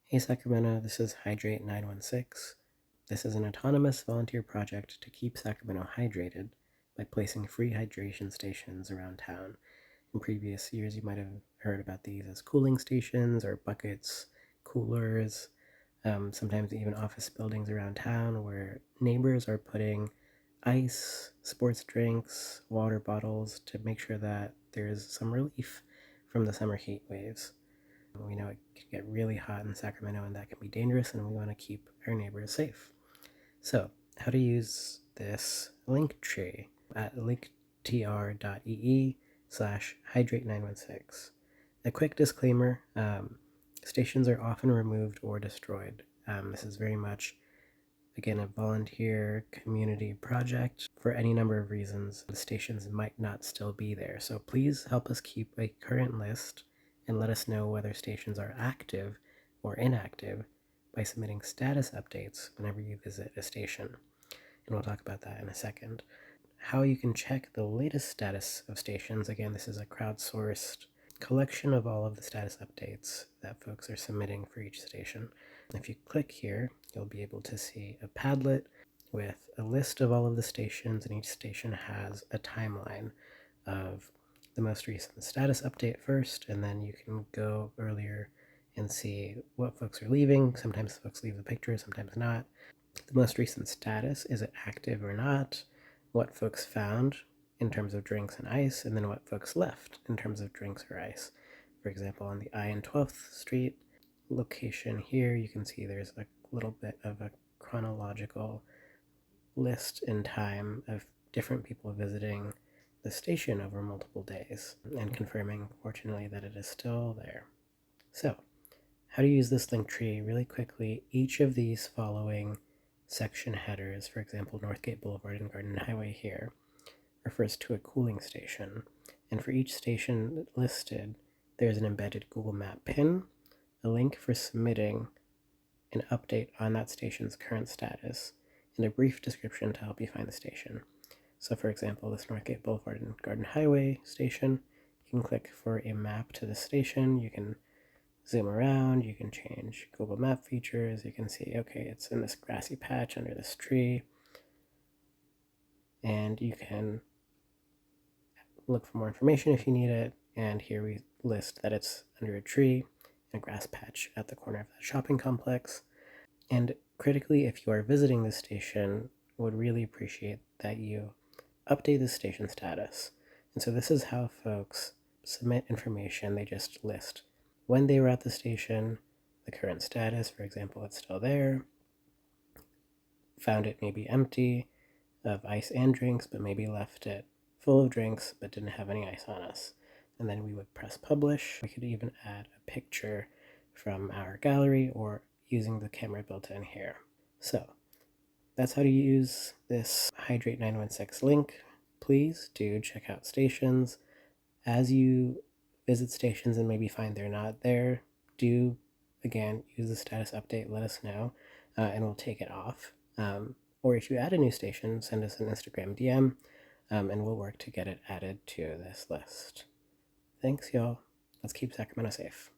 Hey Sacramento, this is hydrate916. This is an autonomous volunteer project to keep Sacramento hydrated by placing free hydration stations around town. In previous years, you might have heard about these as cooling stations or buckets, coolers, sometimes even office buildings around town where neighbors are putting ice, sports drinks, water bottles to make sure that there's some relief from the summer heat waves. We know it can get really hot in Sacramento and that can be dangerous, and we want to keep our neighbors safe. So, how to use this link tree at linktr.ee/hydrate916. A quick disclaimer, stations are often removed or destroyed. This is very much, again, a volunteer community project. For any number of reasons, the stations might not still be there. So please help us keep a current list and let us know whether stations are active or inactive by submitting status updates whenever you visit a station. And we'll talk about that in a second. How you can check the latest status of stations. Again, this is a crowdsourced collection of all of the status updates that folks are submitting for each station. If you click here, you'll be able to see a Padlet with a list of all of the stations, and each station has a timeline of the most recent status update first, and then you can go earlier and see what folks are leaving. Sometimes folks leave the picture, sometimes not. The most recent status, is it active or not, what folks found in terms of drinks and ice, and then what folks left in terms of drinks or ice. For example, on the I and 12th Street location here, you can see there's a little bit of a chronological list in time of different people visiting the station over multiple days and confirming, fortunately, that it is still there. So, how to use this link tree really quickly. Each of these following section headers, for example, Northgate Boulevard and Garden Highway here, refers to a cooling station. And for each station listed, there's an embedded Google Map pin, a link for submitting an update on that station's current status, and a brief description to help you find the station. So for example, this Northgate Boulevard and Garden Highway station, you can click for a map to the station. You can zoom around, you can change Google Map features, you can see, okay, it's in this grassy patch under this tree, and you can look for more information if you need it, and here we list that it's under a tree in a grass patch at the corner of that shopping complex. And critically, if you are visiting this station, would really appreciate that you update the station status. And so this is how folks submit information. They just list when they were at the station, the current status, for example, it's still there, found it maybe empty of ice and drinks, but maybe left it full of drinks but didn't have any ice on us. And then we would press publish. We could even add a picture from our gallery or using the camera built in here. So that's how to use this Hydrate916 link. Please do check out stations. As you visit stations and maybe find they're not there, do, again, use the status update, let us know, and we'll take it off. Or if you add a new station, send us an Instagram DM, and we'll work to get it added to this list. Thanks, y'all. Let's keep Sacramento safe.